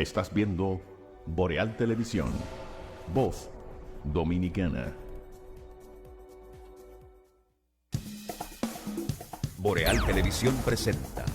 Estás viendo Boreal Televisión, voz dominicana. Boreal Televisión presenta.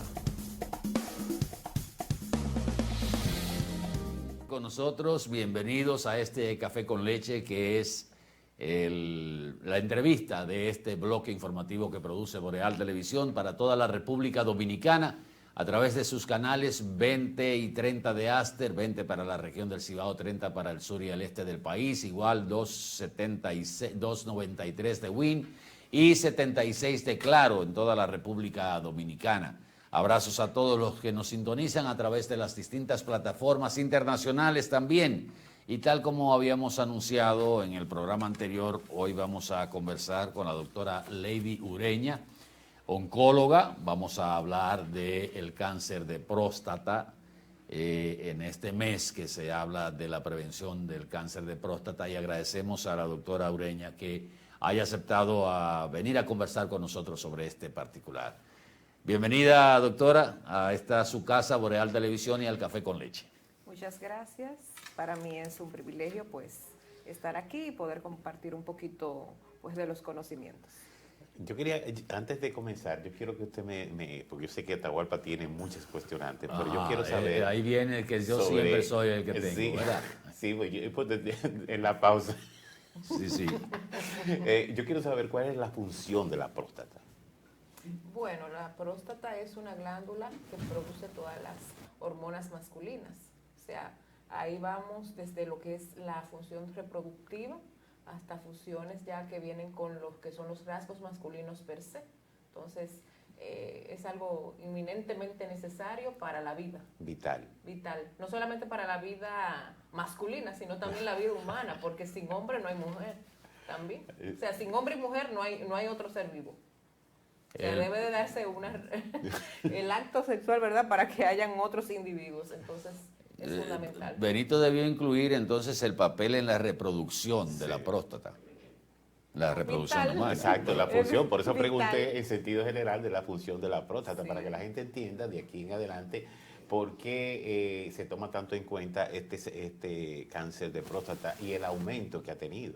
Con nosotros, bienvenidos a este Café con Leche, que es la entrevista de este bloque informativo que produce Boreal Televisión para toda la República Dominicana a través de sus canales 20 y 30 de Aster, 20 para la región del Cibao, 30 para el sur y el este del país, igual 293 de WIN y 76 de Claro en toda la República Dominicana. Abrazos a todos los que nos sintonizan a través de las distintas plataformas internacionales también. Y tal como habíamos anunciado en el programa anterior, hoy vamos a conversar con la doctora Lady Ureña, oncóloga. Vamos a hablar del cáncer de próstata en este mes que se habla de la prevención del cáncer de próstata, y agradecemos a la doctora Ureña que haya aceptado a venir a conversar con nosotros sobre este particular. Bienvenida, doctora, a esta su casa, Boreal Televisión, y al Café con Leche. Muchas gracias. Para mí es un privilegio estar aquí y poder compartir un poquito de los conocimientos. Yo quería, antes de comenzar, yo quiero que usted porque yo sé que Atahualpa tiene muchas cuestionantes, pero yo quiero saber... ahí viene que yo siempre soy el que tengo, sí, ¿verdad? Sí, en la pausa. Sí. Yo quiero saber cuál es la función de la próstata. Bueno, la próstata es una glándula que produce todas las hormonas masculinas. O sea, ahí vamos desde lo que es la función reproductiva hasta funciones ya que vienen con lo que son los rasgos masculinos per se. Entonces, es algo inminentemente necesario para la vida. Vital. No solamente para la vida masculina, sino también la vida humana, porque sin hombre no hay mujer también. O sea, sin hombre y mujer no hay otro ser vivo. O sea, debe de darse el acto sexual, ¿verdad?, para que hayan otros individuos. Entonces, es fundamental. Benito debió incluir entonces el papel en la reproducción de la próstata. La reproducción normal. Exacto, la función. Por eso Vital. Pregunté en sentido general de la función de la próstata, para que la gente entienda de aquí en adelante por qué se toma tanto en cuenta este cáncer de próstata y el aumento que ha tenido.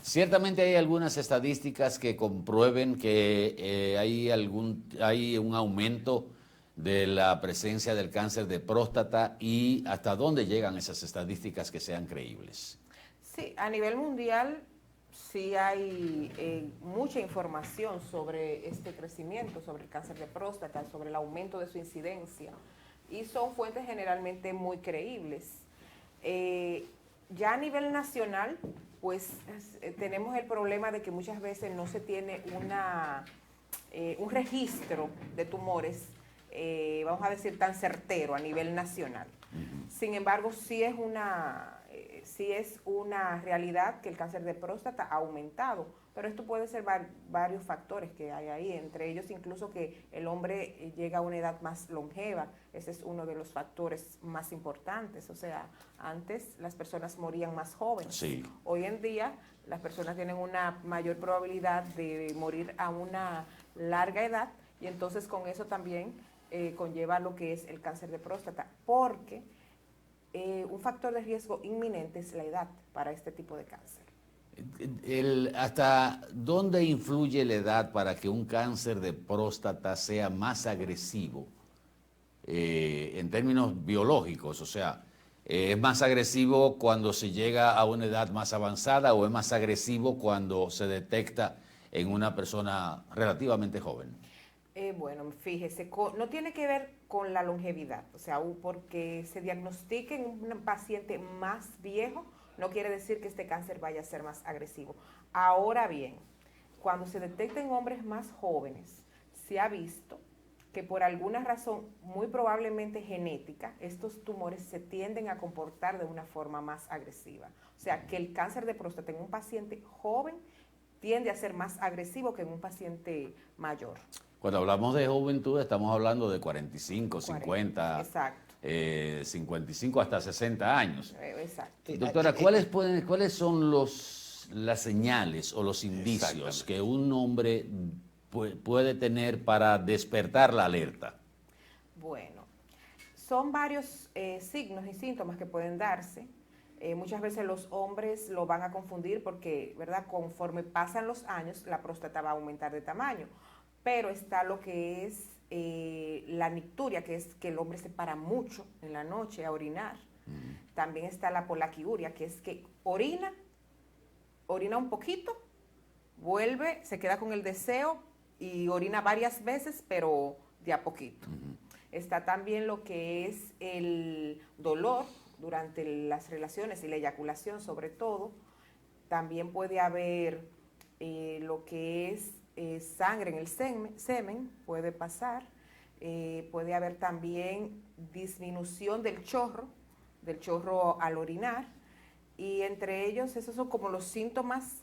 Ciertamente hay algunas estadísticas que comprueben que hay un aumento de la presencia del cáncer de próstata, y hasta dónde llegan esas estadísticas que sean creíbles. Sí, a nivel mundial sí hay mucha información sobre este crecimiento, sobre el cáncer de próstata, sobre el aumento de su incidencia, y son fuentes generalmente muy creíbles. Ya a nivel nacional, tenemos el problema de que muchas veces no se tiene un registro de tumores, vamos a decir, tan certero a nivel nacional. Sin embargo, sí es una realidad que el cáncer de próstata ha aumentado, pero esto puede ser varios factores que hay ahí, entre ellos incluso que el hombre llega a una edad más longeva. Ese es uno de los factores más importantes. O sea, antes las personas morían más jóvenes. Sí. Hoy en día las personas tienen una mayor probabilidad de morir a una larga edad, y entonces con eso también conlleva lo que es el cáncer de próstata, porque un factor de riesgo inminente es la edad para este tipo de cáncer. ¿Hasta dónde influye la edad para que un cáncer de próstata sea más agresivo en términos biológicos? O sea, ¿es más agresivo cuando se llega a una edad más avanzada, o es más agresivo cuando se detecta en una persona relativamente joven? Bueno, fíjese, no tiene que ver con la longevidad. O sea, porque se diagnostique en un paciente más viejo, no quiere decir que este cáncer vaya a ser más agresivo. Ahora bien, cuando se detecta en hombres más jóvenes, se ha visto que por alguna razón, muy probablemente genética, estos tumores se tienden a comportar de una forma más agresiva. O sea, que el cáncer de próstata en un paciente joven tiende a ser más agresivo que en un paciente mayor. Cuando hablamos de juventud, estamos hablando de 45, 50, exacto. 55 hasta 60 años. Exacto. Doctora, ¿cuáles son las señales o los indicios que un hombre puede tener para despertar la alerta? Bueno, Son varios signos y síntomas que pueden darse. Muchas veces los hombres lo van a confundir porque, ¿verdad? Conforme pasan los años, la próstata va a aumentar de tamaño. Pero está lo que es la nicturia, que es que el hombre se para mucho en la noche a orinar. También está la polaquiuria, que es que orina un poquito, vuelve, se queda con el deseo y orina varias veces, pero de a poquito. Está también lo que es el dolor durante las relaciones y la eyaculación sobre todo. También puede haber lo que es sangre en el semen, puede pasar. Puede haber también disminución del chorro al orinar. Y entre ellos, esos son como los síntomas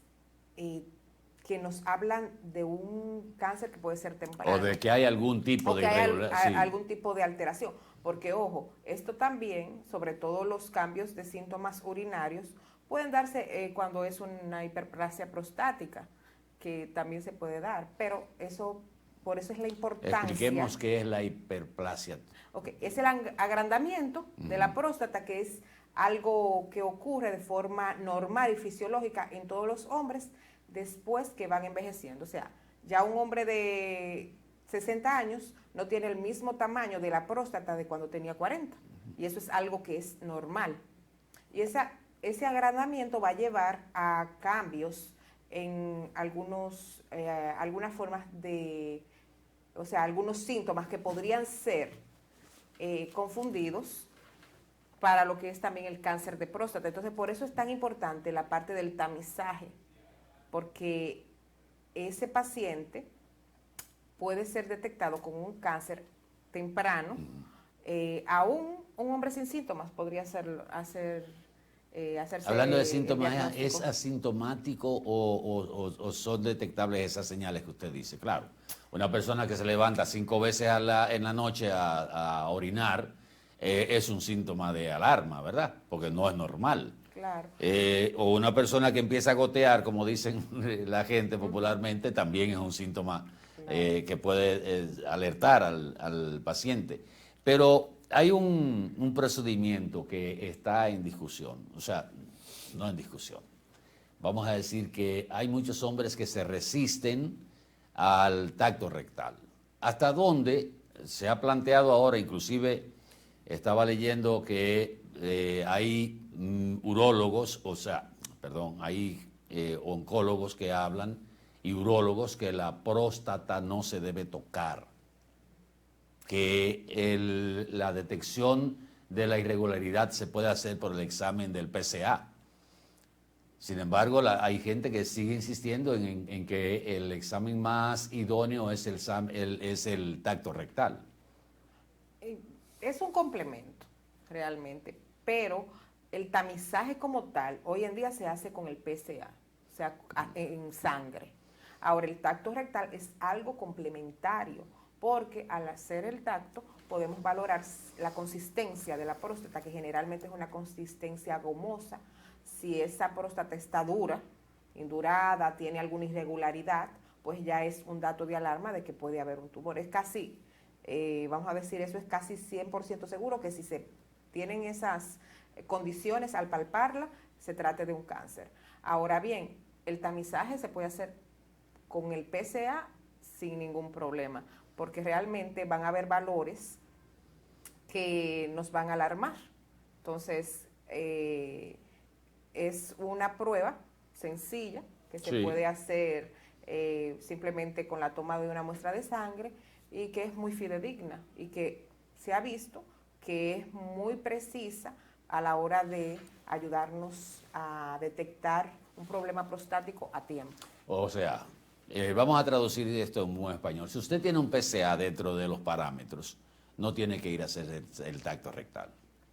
que nos hablan de un cáncer que puede ser temprano. O de que hay algún tipo de irregularidad. Sí. Algún tipo de alteración. Porque, ojo, esto también, sobre todo los cambios de síntomas urinarios, pueden darse cuando es una hiperplasia prostática, que también se puede dar. Pero eso, por eso es la importancia. Expliquemos qué es la hiperplasia. Ok, es el agrandamiento de la próstata, que es algo que ocurre de forma normal y fisiológica en todos los hombres después que van envejeciendo. O sea, ya un hombre de 60 años no tiene el mismo tamaño de la próstata de cuando tenía 40. Y eso es algo que es normal. Y ese agrandamiento va a llevar a cambios en algunas formas de, o sea, algunos síntomas que podrían ser confundidos para lo que es también el cáncer de próstata. Entonces, por eso es tan importante la parte del tamizaje, porque ese paciente puede ser detectado con un cáncer temprano. Aún un hombre sin síntomas podría hacerse. Hablando de síntomas, el ¿es asintomático o son detectables esas señales que usted dice? Claro, una persona que se levanta 5 veces en la noche a orinar es un síntoma de alarma, ¿verdad? Porque no es normal. Claro. O una persona que empieza a gotear, como dicen la gente popularmente, también es un síntoma que puede alertar al paciente. Pero hay un procedimiento que está en discusión, o sea, no en discusión. Vamos a decir que hay muchos hombres que se resisten al tacto rectal. ¿Hasta dónde se ha planteado ahora? Inclusive estaba leyendo que hay urólogos, hay oncólogos que hablan y urólogos que la próstata no se debe tocar, que la detección de la irregularidad se puede hacer por el examen del PSA. Sin embargo, hay gente que sigue insistiendo en que el examen más idóneo es el tacto rectal. Es un complemento, realmente, pero el tamizaje como tal, hoy en día se hace con el PSA, o sea, en sangre. Ahora, el tacto rectal es algo complementario, porque al hacer el tacto podemos valorar la consistencia de la próstata, que generalmente es una consistencia gomosa. Si esa próstata está dura, indurada, tiene alguna irregularidad, pues ya es un dato de alarma de que puede haber un tumor. Es casi, vamos a decir, eso es casi 100% seguro que si se tienen esas condiciones al palparla, se trate de un cáncer. Ahora bien, el tamizaje se puede hacer con el PSA sin ningún problema, porque realmente van a haber valores que nos van a alarmar. Entonces, es una prueba sencilla que se puede hacer simplemente con la toma de una muestra de sangre y que es muy fidedigna y que se ha visto que es muy precisa a la hora de ayudarnos a detectar un problema prostático a tiempo. O sea, vamos a traducir esto en buen español. Si usted tiene un PSA dentro de los parámetros, no tiene que ir a hacer el tacto rectal.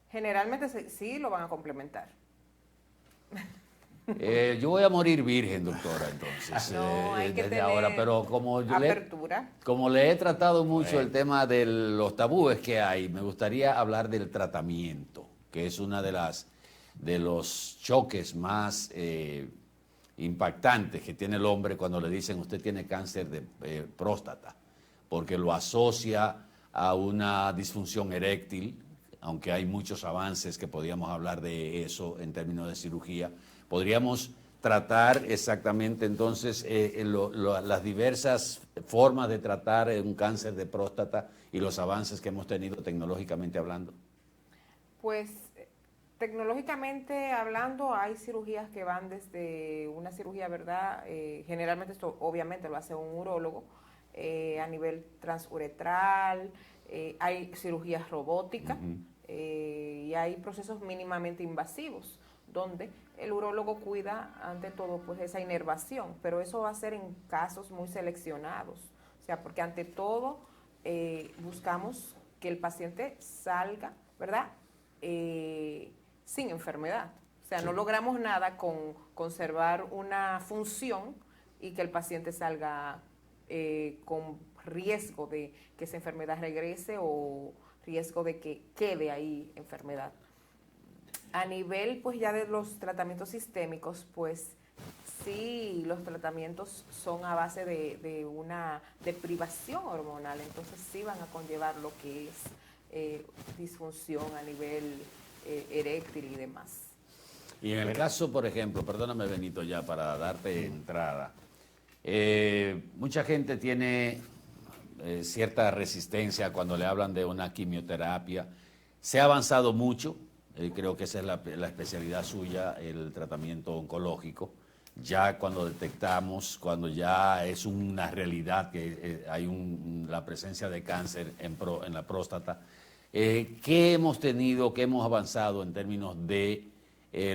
Generalmente sí lo van a complementar. Yo voy a morir virgen, doctora, entonces, no, hay que desde tener ahora, pero como le he tratado mucho el tema de los tabúes que hay, me gustaría hablar del tratamiento, que es una de los choques más impactantes que tiene el hombre cuando le dicen usted tiene cáncer de próstata, porque lo asocia a una disfunción eréctil, aunque hay muchos avances que podríamos hablar de eso en términos de cirugía, podríamos tratar exactamente entonces las diversas formas de tratar un cáncer de próstata y los avances que hemos tenido tecnológicamente hablando. Pues tecnológicamente hablando, hay cirugías que van desde una cirugía, ¿verdad? Generalmente esto obviamente lo hace un urólogo a nivel transuretral, hay cirugías robóticas y hay procesos mínimamente invasivos donde el urólogo cuida ante todo pues esa inervación, pero eso va a ser en casos muy seleccionados, o sea, porque ante todo buscamos que el paciente salga, ¿verdad? Sin enfermedad. O sea, no logramos nada con conservar una función y que el paciente salga con riesgo de que esa enfermedad regrese o riesgo de que quede ahí enfermedad. A nivel pues ya de los tratamientos sistémicos, pues sí, los tratamientos son a base de una deprivación hormonal, entonces sí van a conllevar lo que es disfunción a nivel eréctil y demás. Y en el caso, por ejemplo, perdóname Benito ya para darte entrada, mucha gente tiene cierta resistencia cuando le hablan de una quimioterapia. Se ha avanzado mucho, creo que esa es la especialidad suya, el tratamiento oncológico. Ya cuando detectamos, cuando ya es una realidad que hay la presencia de cáncer en la próstata, ¿qué hemos tenido, qué hemos avanzado en términos de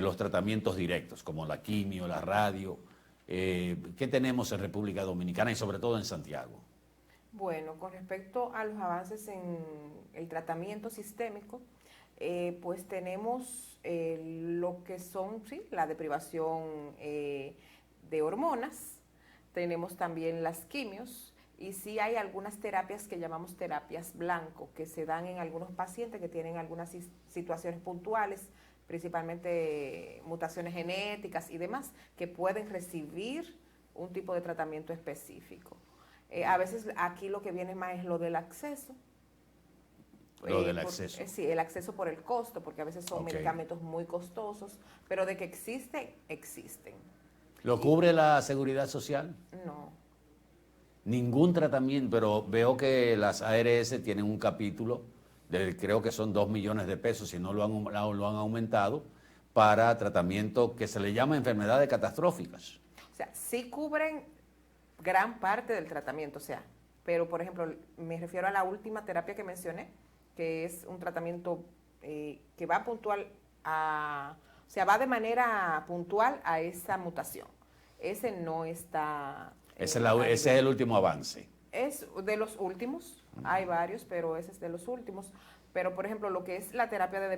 los tratamientos directos, como la quimio, la radio? ¿Qué tenemos en República Dominicana y sobre todo en Santiago? Bueno, con respecto a los avances en el tratamiento sistémico, pues tenemos lo que son, sí, la deprivación de hormonas, tenemos también las quimios y sí hay algunas terapias que llamamos terapias blanco, que se dan en algunos pacientes que tienen algunas situaciones puntuales, principalmente mutaciones genéticas y demás, que pueden recibir un tipo de tratamiento específico. A veces aquí lo que viene más es lo del acceso. Lo del acceso. Sí, el acceso por el costo, porque a veces son medicamentos muy costosos, pero de que existen, existen. ¿Lo cubre la Seguridad Social? No. Ningún tratamiento, pero veo que las ARS tienen un capítulo, creo que son 2 millones de pesos, si no lo han aumentado, para tratamiento que se le llama enfermedades catastróficas. O sea, sí cubren gran parte del tratamiento, o sea, pero por ejemplo, me refiero a la última terapia que mencioné, que es un tratamiento que va puntual o sea, va de manera puntual a esa mutación. Ese no está... Ese es el último avance. Es de los últimos, hay varios, pero ese es de los últimos. Pero, por ejemplo, lo que es la terapia de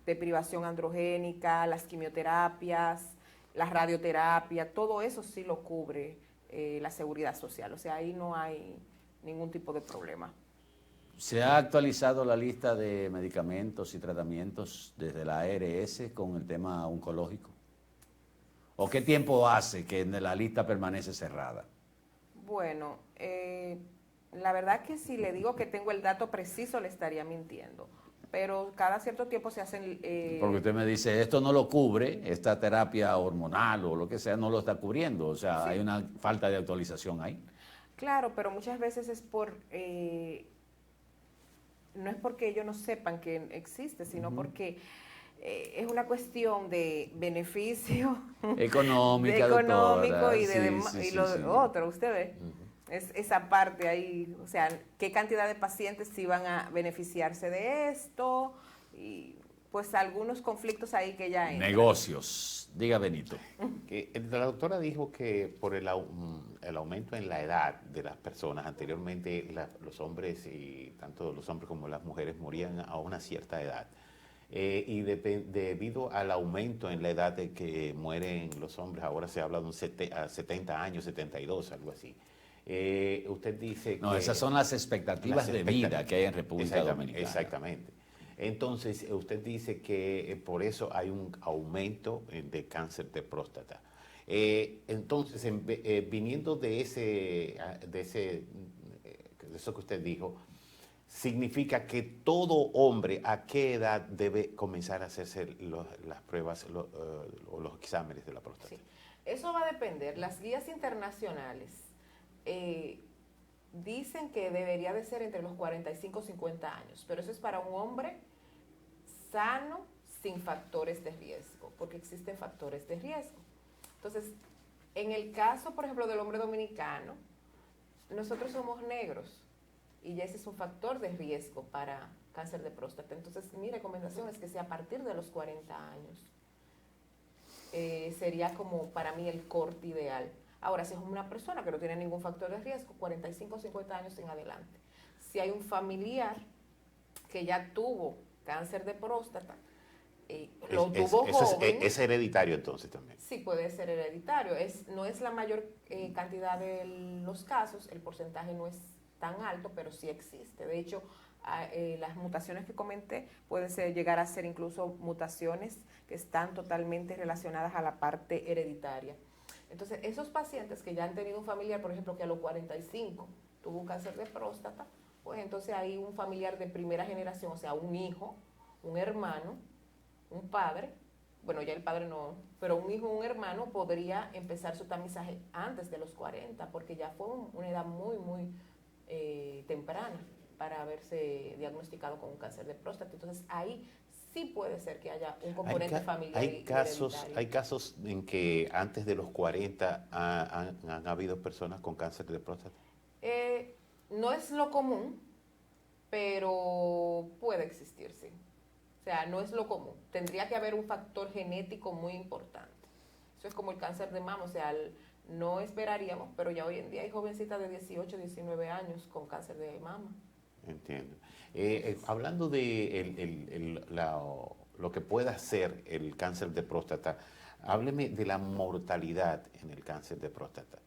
deprivación androgénica, las quimioterapias, la radioterapia, todo eso sí lo cubre la Seguridad Social. O sea, ahí no hay ningún tipo de problema. ¿Se ha actualizado la lista de medicamentos y tratamientos desde la ARS con el tema oncológico? ¿O qué tiempo hace que la lista permanece cerrada? Bueno, la verdad que si le digo que tengo el dato preciso le estaría mintiendo, pero cada cierto tiempo se hacen... Porque usted me dice, esto no lo cubre, esta terapia hormonal o lo que sea no lo está cubriendo, o sea, sí, hay una falta de actualización ahí. Claro, pero muchas veces es por... no es porque ellos no sepan que existe, sino porque... es una cuestión de beneficio económico y de lo otro, usted ve. Es esa parte ahí, o sea, qué cantidad de pacientes sí van a beneficiarse de esto y pues algunos conflictos ahí que ya entran. Negocios, diga Benito. La doctora dijo que por el aumento en la edad de las personas, anteriormente los hombres, y tanto los hombres como las mujeres, morían a una cierta edad. Y debido al aumento en la edad de que mueren los hombres, ahora se habla de 70 años, 72, algo así. Usted dice que... No, esas son las expectativas de vida que hay en República Dominicana. Exactamente. Entonces, usted dice que por eso hay un aumento de cáncer de próstata. Entonces, viniendo de eso que usted dijo, significa que todo hombre a qué edad debe comenzar a hacerse las pruebas o los exámenes de la próstata. Sí. Eso va a depender. Las guías internacionales dicen que debería de ser entre los 45 y 50 años, pero eso es para un hombre sano, sin factores de riesgo, porque existen factores de riesgo. Entonces, en el caso, por ejemplo, del hombre dominicano, nosotros somos negros y ya ese es un factor de riesgo para cáncer de próstata. Entonces, mi recomendación es que sea a partir de los 40 años. Sería como para mí el corte ideal. Ahora, si es una persona que no tiene ningún factor de riesgo, 45 o 50 años en adelante. Si hay un familiar que ya tuvo cáncer de próstata, lo tuvo joven. Es hereditario entonces también. Sí, puede ser hereditario. No es la mayor cantidad de los casos, el porcentaje no es tan alto, pero sí existe. De hecho, las mutaciones que comenté pueden llegar a ser incluso mutaciones que están totalmente relacionadas a la parte hereditaria. Entonces, esos pacientes que ya han tenido un familiar, por ejemplo, que a los 45 tuvo un cáncer de próstata, pues entonces hay un familiar de primera generación, o sea, un hijo, un hermano, un padre, bueno, ya el padre no, pero un hijo, un hermano podría empezar su tamizaje antes de los 40, porque ya fue una edad muy, muy temprana para haberse diagnosticado con un cáncer de próstata. Entonces, ahí sí puede ser que haya un componente familiar. Hay casos en que antes de los 40 han habido personas con cáncer de próstata. No es lo común, pero puede existir, sí. O sea, no es lo común. Tendría que haber un factor genético muy importante. Eso es como el cáncer de mama, o sea, no esperaríamos, pero ya hoy en día hay jovencitas de 18, 19 años con cáncer de mama. Entiendo. Hablando de lo que pueda hacer el cáncer de próstata, hábleme de la mortalidad en el cáncer de próstata.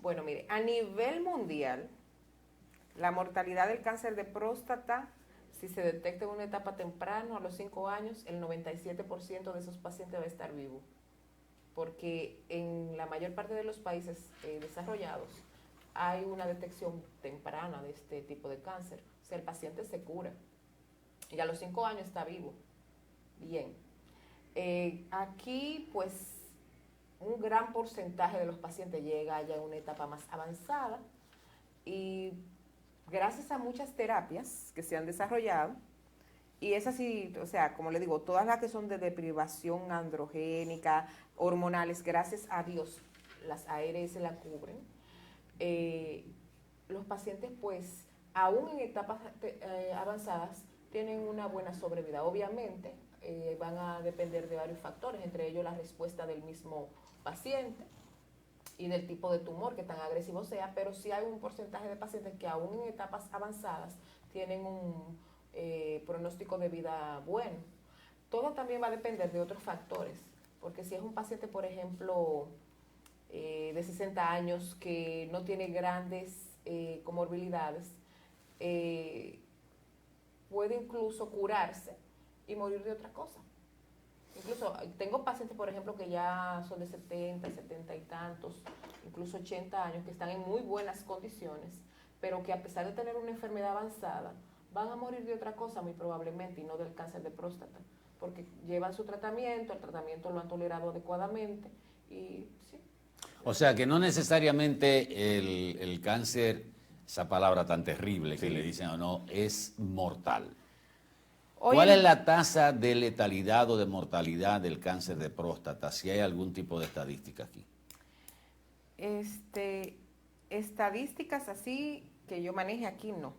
Bueno, mire, a nivel mundial, la mortalidad del cáncer de próstata, si se detecta en una etapa temprana, a los 5 años, el 97% de esos pacientes va a estar vivo. Porque en la mayor parte de los países desarrollados hay una detección temprana de este tipo de cáncer. O sea, el paciente se cura y a los 5 años está vivo. Bien. Aquí, pues, un gran porcentaje de los pacientes llega ya en una etapa más avanzada y gracias a muchas terapias que se han desarrollado, y es así, o sea, como le digo, todas las que son de deprivación androgénica, hormonales, gracias a Dios, las ARS la cubren. Los pacientes, pues, aún en etapas avanzadas, tienen una buena sobrevida. Obviamente, van a depender de varios factores, entre ellos la respuesta del mismo paciente y del tipo de tumor que tan agresivo sea, pero sí hay un porcentaje de pacientes que aún en etapas avanzadas tienen un pronóstico de vida bueno. Todo también va a depender de otros factores, porque si es un paciente, por ejemplo, de 60 años que no tiene grandes comorbilidades, puede incluso curarse y morir de otra cosa. Incluso tengo pacientes, por ejemplo, que ya son de 70, 70 y tantos, incluso 80 años, que están en muy buenas condiciones, pero que a pesar de tener una enfermedad avanzada, van a morir de otra cosa muy probablemente y no del cáncer de próstata, porque llevan su tratamiento, el tratamiento lo han tolerado adecuadamente y sí. O sea que no necesariamente el cáncer, esa palabra tan terrible que le dicen o no, es mortal. ¿Cuál es la tasa de letalidad o de mortalidad del cáncer de próstata? Si hay algún tipo de estadística aquí. Estadísticas así que yo maneje aquí no.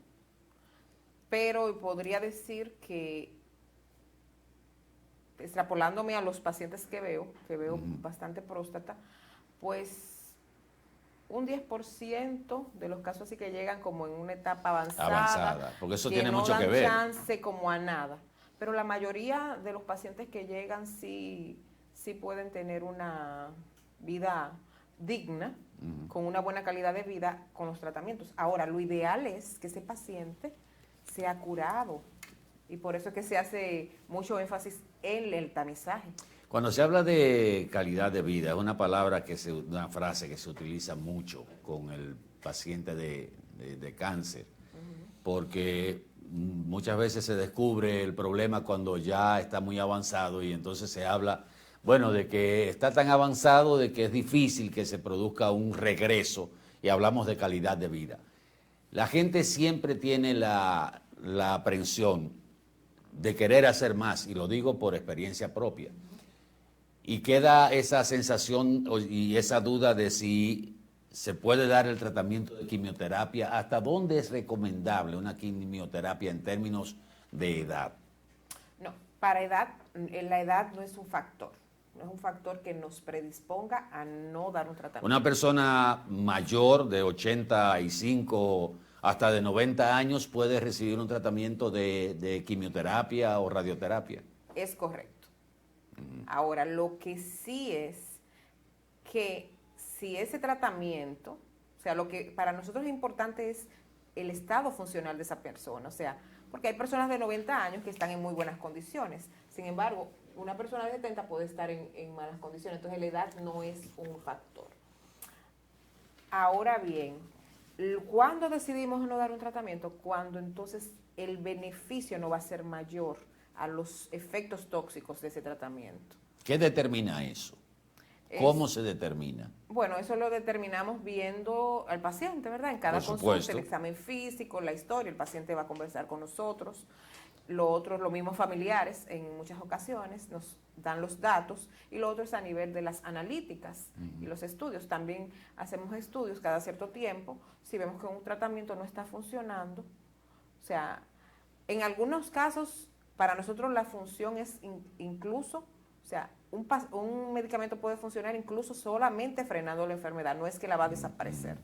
Pero podría decir que, extrapolándome a los pacientes que veo bastante próstata, pues un 10% de los casos así que llegan como en una etapa avanzada, porque eso tiene mucho que ver. No dan chance como a nada. Pero la mayoría de los pacientes que llegan sí pueden tener una vida digna, con una buena calidad de vida con los tratamientos. Ahora, lo ideal es que ese paciente sea curado y por eso es que se hace mucho énfasis en el tamizaje. Cuando se habla de calidad de vida, es una una frase que se utiliza mucho con el paciente de cáncer, porque muchas veces se descubre el problema cuando ya está muy avanzado y entonces se habla, bueno, de que está tan avanzado de que es difícil que se produzca un regreso y hablamos de calidad de vida. La gente siempre tiene la aprensión de querer hacer más, y lo digo por experiencia propia. Y queda esa sensación y esa duda de si se puede dar el tratamiento de quimioterapia, hasta dónde es recomendable una quimioterapia en términos de edad. No, para edad, la edad no es un factor. No es un factor que nos predisponga a no dar un tratamiento. Una persona mayor de 85 hasta de 90 años puede recibir un tratamiento de quimioterapia o radioterapia. Es correcto. Ahora, lo que sí es que si ese tratamiento, o sea, lo que para nosotros es importante es el estado funcional de esa persona, o sea, porque hay personas de 90 años que están en muy buenas condiciones, sin embargo, una persona de 70 puede estar en malas condiciones, entonces la edad no es un factor. Ahora bien, ¿cuándo decidimos no dar un tratamiento? Cuando entonces el beneficio no va a ser mayor a los efectos tóxicos de ese tratamiento. ¿Qué determina eso? ¿Cómo se determina? Bueno, eso lo determinamos viendo al paciente, ¿verdad? En cada Por consulta, supuesto. el examen físico, la historia, el paciente va a conversar con nosotros. Lo otro, los mismos familiares, en muchas ocasiones nos dan los datos, y lo otro es a nivel de las analíticas y los estudios. También hacemos estudios cada cierto tiempo, si vemos que un tratamiento no está funcionando. O sea, en algunos casos, para nosotros la función es incluso, o sea, un medicamento puede funcionar incluso solamente frenando la enfermedad, no es que la va a desaparecer.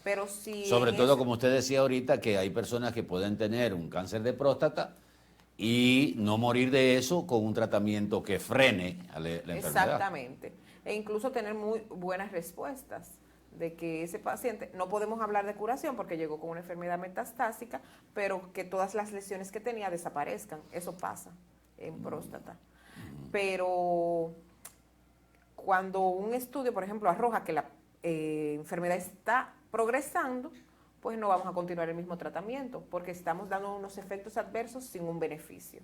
Pero si Sobre todo, como usted decía ahorita, que hay personas que pueden tener un cáncer de próstata y no morir de eso con un tratamiento que frene a la enfermedad. Exactamente. E incluso tener muy buenas respuestas de que ese paciente, no podemos hablar de curación porque llegó con una enfermedad metastásica, pero que todas las lesiones que tenía desaparezcan. Eso pasa en próstata. Pero cuando un estudio, por ejemplo, arroja que la enfermedad está progresando, pues no vamos a continuar el mismo tratamiento porque estamos dando unos efectos adversos sin un beneficio.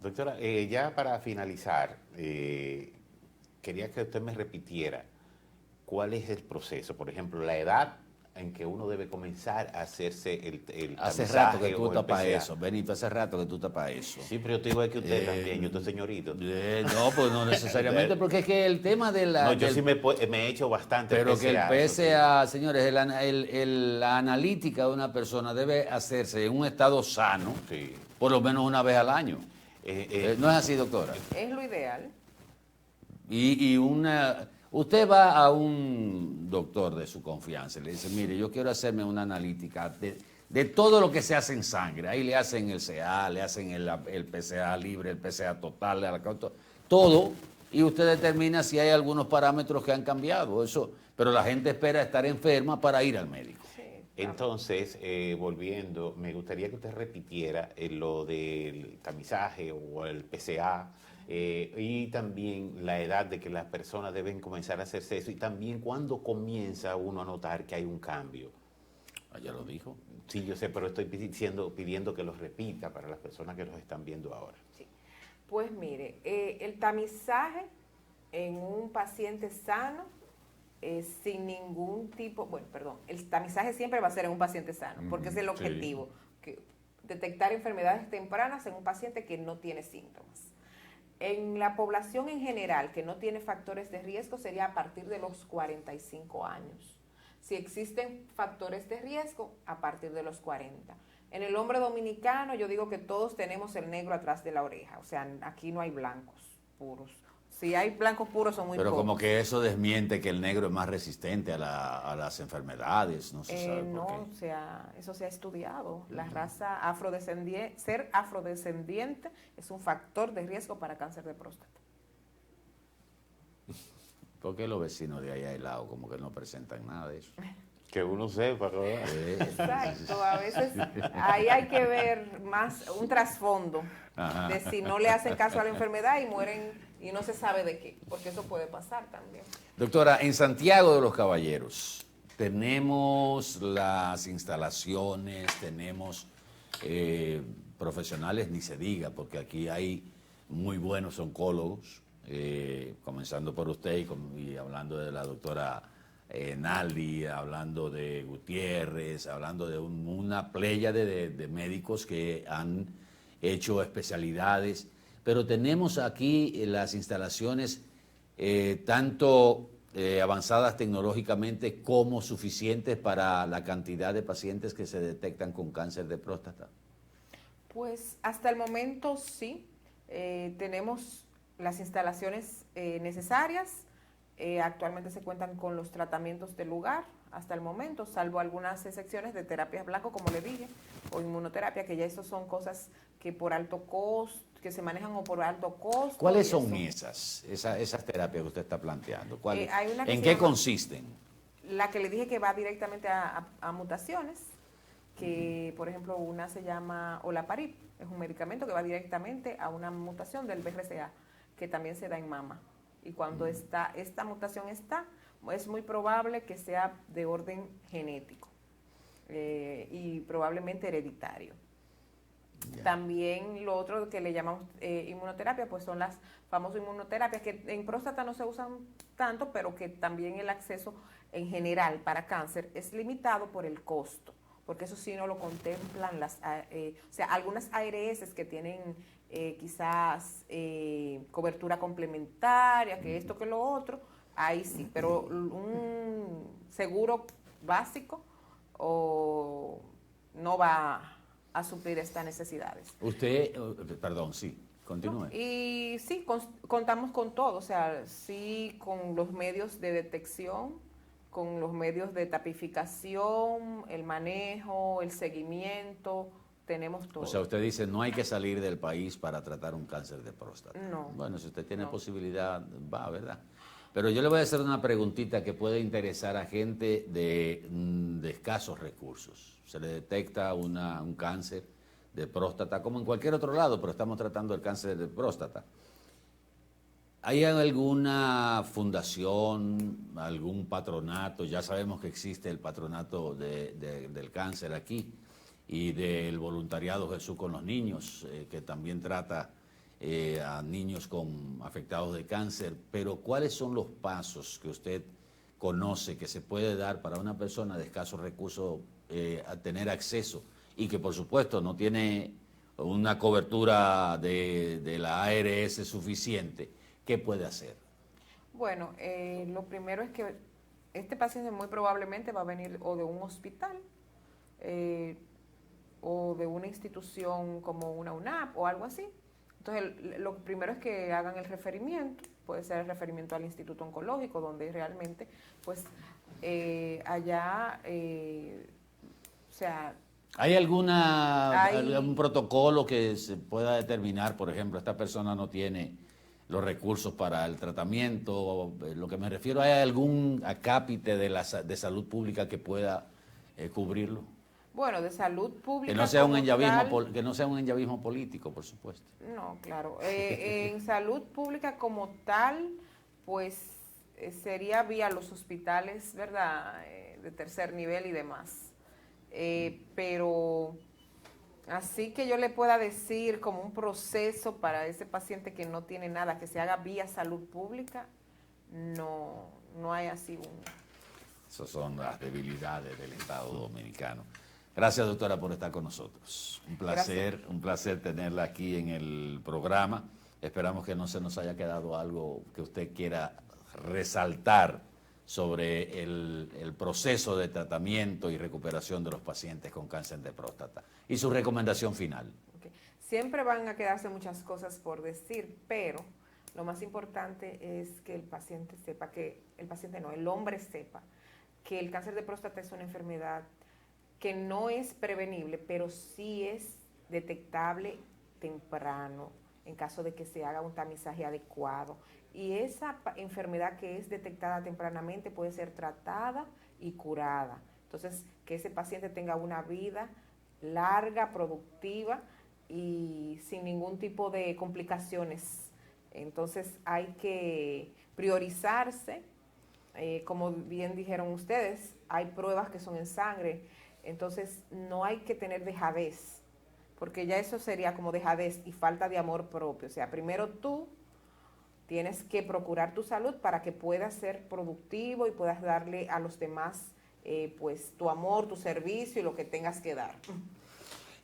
Doctora, ya para finalizar, quería que usted me repitiera cuál es el proceso, por ejemplo, la edad en que uno debe comenzar a hacerse el Hace tamizaje rato que tú o el estás para PSA. eso, Benito, hace rato que tú estás para eso. Sí, pero yo te digo es que usted también, yo estoy señorito. No, pues no necesariamente, porque es que el tema de la... No, yo del- sí me he hecho bastante Pero que el eso sí. PSA, señores, la analítica de una persona debe hacerse en un estado sano, Sí. por lo menos una vez al año. ¿No es así, doctora? Es lo ideal. Usted va a un doctor de su confianza y le dice, mire, yo quiero hacerme una analítica de todo lo que se hace en sangre. Ahí le hacen el CA, le hacen el PSA libre, el PSA total, todo, y usted determina si hay algunos parámetros que han cambiado. Eso, pero la gente espera estar enferma para ir al médico. Sí, claro. Entonces, volviendo, me gustaría que usted repitiera lo del tamizaje o el PSA y también la edad de que las personas deben comenzar a hacerse eso y también cuándo comienza uno a notar que hay un cambio. Ya lo dijo. Sí, yo sé, pero estoy pidiendo que lo repita para las personas que los están viendo ahora. Sí. Pues mire, el tamizaje en un paciente sano, sin ningún tipo, el tamizaje siempre va a ser en un paciente sano, porque es el objetivo, que detectar enfermedades tempranas en un paciente que no tiene síntomas. En la población en general que no tiene factores de riesgo sería a partir de los 45 años. Si existen factores de riesgo, a partir de los 40. En el hombre dominicano yo digo que todos tenemos el negro atrás de la oreja, o sea, aquí no hay blancos puros. Si hay blancos puros son muy Pero pocos. como que eso desmiente que el negro es más resistente a las enfermedades, no se sabe No, por o qué. sea, eso se ha estudiado. La raza afrodescendiente, ser afrodescendiente es un factor de riesgo para cáncer de próstata. ¿Por qué los vecinos de allá al lado como que no presentan nada de eso? Que uno sepa, ¿verdad? Exacto, a veces ahí hay que ver más un trasfondo Ajá. de si no le hacen caso a la enfermedad y mueren y no se sabe de qué, porque eso puede pasar también. Doctora, en Santiago de los Caballeros, Tenemos las instalaciones, tenemos profesionales, ni se diga, porque aquí hay muy buenos oncólogos, comenzando por usted y hablando de la doctora Naldi, hablando de Gutiérrez, hablando de una pléyade de médicos que han hecho especialidades, pero tenemos aquí las instalaciones tanto avanzadas tecnológicamente como suficientes para la cantidad de pacientes que se detectan con cáncer de próstata. Pues hasta el momento sí, tenemos las instalaciones necesarias. Actualmente se cuentan con los tratamientos del lugar hasta el momento, salvo algunas excepciones de terapias blanco, como le dije, o inmunoterapia, que ya eso son cosas que por alto costo, que se manejan o por alto costo. ¿Cuáles son esas terapias que usted está planteando? Hay una que ¿En se qué llama- consisten? La que le dije que va directamente a mutaciones, que por ejemplo una se llama Olaparib, es un medicamento que va directamente a una mutación del BRCA, que también se da en mama. Y cuando esta mutación es muy probable que sea de orden genético y probablemente hereditario. Ya. También lo otro que le llamamos inmunoterapia, pues son las famosas inmunoterapias que en próstata no se usan tanto, pero que también el acceso en general para cáncer es limitado por el costo, porque eso sí no lo contemplan o sea, algunas ARS que tienen quizás cobertura complementaria, que esto, que lo otro, ahí sí, pero un seguro básico no va a suplir estas necesidades. Usted, perdón, sí, continúe. Y sí, contamos con todo, o sea, sí, con los medios de detección, con los medios de tapificación, el manejo, el seguimiento, tenemos todo. O sea, usted dice, no hay que salir del país para tratar un cáncer de próstata. No. Bueno, si usted tiene No. posibilidad, va, ¿verdad? Pero yo le voy a hacer una preguntita que puede interesar a gente de escasos recursos. Se le detecta un cáncer de próstata, como en cualquier otro lado, pero estamos tratando el cáncer de próstata. ¿Hay alguna fundación, algún patronato? Ya sabemos que existe el patronato del cáncer aquí y del voluntariado Jesús con los niños, que también trata a niños afectados de cáncer, pero ¿cuáles son los pasos que usted conoce que se puede dar para una persona de escasos recursos a tener acceso y que por supuesto no tiene una cobertura de la ARS suficiente? ¿Qué puede hacer? Bueno, lo primero es que este paciente muy probablemente va a venir o de un hospital o de una institución como una UNAP o algo así. Entonces, lo primero es que hagan el referimiento, puede ser el referimiento al Instituto Oncológico, donde realmente, pues, allá, o sea... ¿Hay algún protocolo que se pueda determinar? Por ejemplo, esta persona no tiene los recursos para el tratamiento. Lo que me refiero, ¿hay algún acápite de salud pública que pueda cubrirlo? Bueno, de salud pública... Que no sea como tal, que no sea un enllavismo político, por supuesto. No, claro. En salud pública como tal, pues sería vía los hospitales, ¿verdad? De tercer nivel y demás. Pero así que yo le pueda decir como un proceso para ese paciente que no tiene nada, que se haga vía salud pública, no hay así un... Esas son las debilidades del Estado dominicano. Gracias, doctora, por estar con nosotros. Un placer tenerla aquí en el programa. Esperamos que no se nos haya quedado algo que usted quiera resaltar sobre el proceso de tratamiento y recuperación de los pacientes con cáncer de próstata. Y su recomendación final. Okay. Siempre van a quedarse muchas cosas por decir, pero lo más importante es que el paciente sepa el hombre sepa que el cáncer de próstata es una enfermedad que no es prevenible, pero sí es detectable temprano en caso de que se haga un tamizaje adecuado. Y esa enfermedad que es detectada tempranamente puede ser tratada y curada. Entonces, que ese paciente tenga una vida larga, productiva y sin ningún tipo de complicaciones. Entonces, hay que priorizarse como bien dijeron ustedes, hay pruebas que son en sangre, entonces no hay que tener dejadez, porque ya eso sería como dejadez y falta de amor propio. O sea, primero tú tienes que procurar tu salud para que puedas ser productivo y puedas darle a los demás pues tu amor, tu servicio y lo que tengas que dar.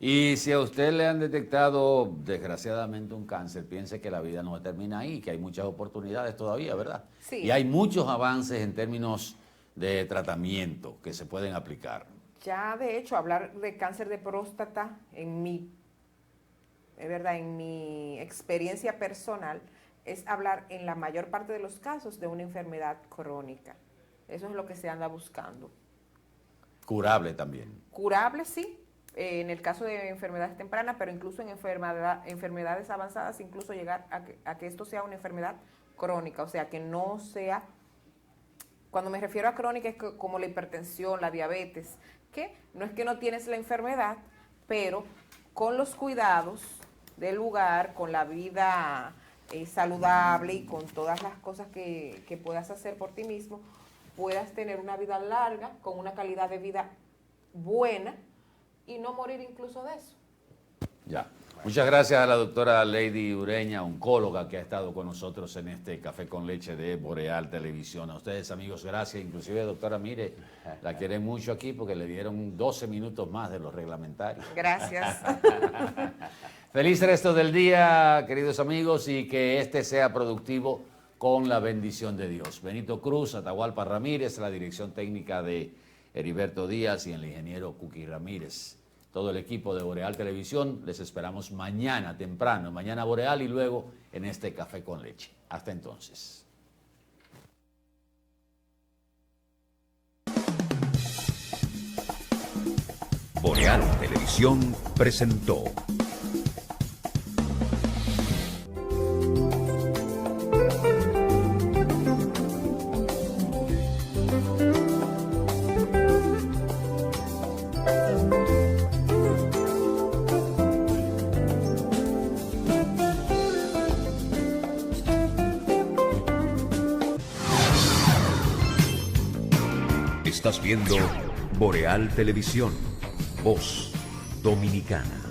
Y si a usted le han detectado desgraciadamente un cáncer, piense que la vida no termina ahí, que hay muchas oportunidades todavía, ¿verdad? Sí. Y hay muchos avances en términos de tratamiento que se pueden aplicar. Ya de hecho hablar de cáncer de próstata es verdad, en mi experiencia personal es hablar en la mayor parte de los casos de una enfermedad crónica. Eso es lo que se anda buscando. Curable también. Curable sí, en el caso de enfermedades tempranas, pero incluso en enfermedades avanzadas, incluso llegar a que esto sea una enfermedad crónica, o sea, que no sea, cuando me refiero a crónica es como la hipertensión, la diabetes, que no es que no tienes la enfermedad, pero con los cuidados del lugar, con la vida saludable y con todas las cosas que puedas hacer por ti mismo, puedas tener una vida larga, con una calidad de vida buena y no morir incluso de eso. Ya. Muchas gracias a la doctora Lady Ureña, oncóloga, que ha estado con nosotros en este Café con Leche de Boreal Televisión. A ustedes, amigos, gracias. Inclusive, doctora, mire, la quieren mucho aquí porque le dieron 12 minutos más de los reglamentarios. Gracias. Feliz resto del día, queridos amigos, y que este sea productivo con la bendición de Dios. Benito Cruz, Atahualpa Ramírez, la dirección técnica de Heriberto Díaz y el ingeniero Cuqui Ramírez. Todo el equipo de Boreal Televisión, les esperamos mañana temprano, mañana Boreal y luego en este Café con Leche. Hasta entonces. Boreal Televisión presentó Estás viendo Boreal Televisión, voz dominicana.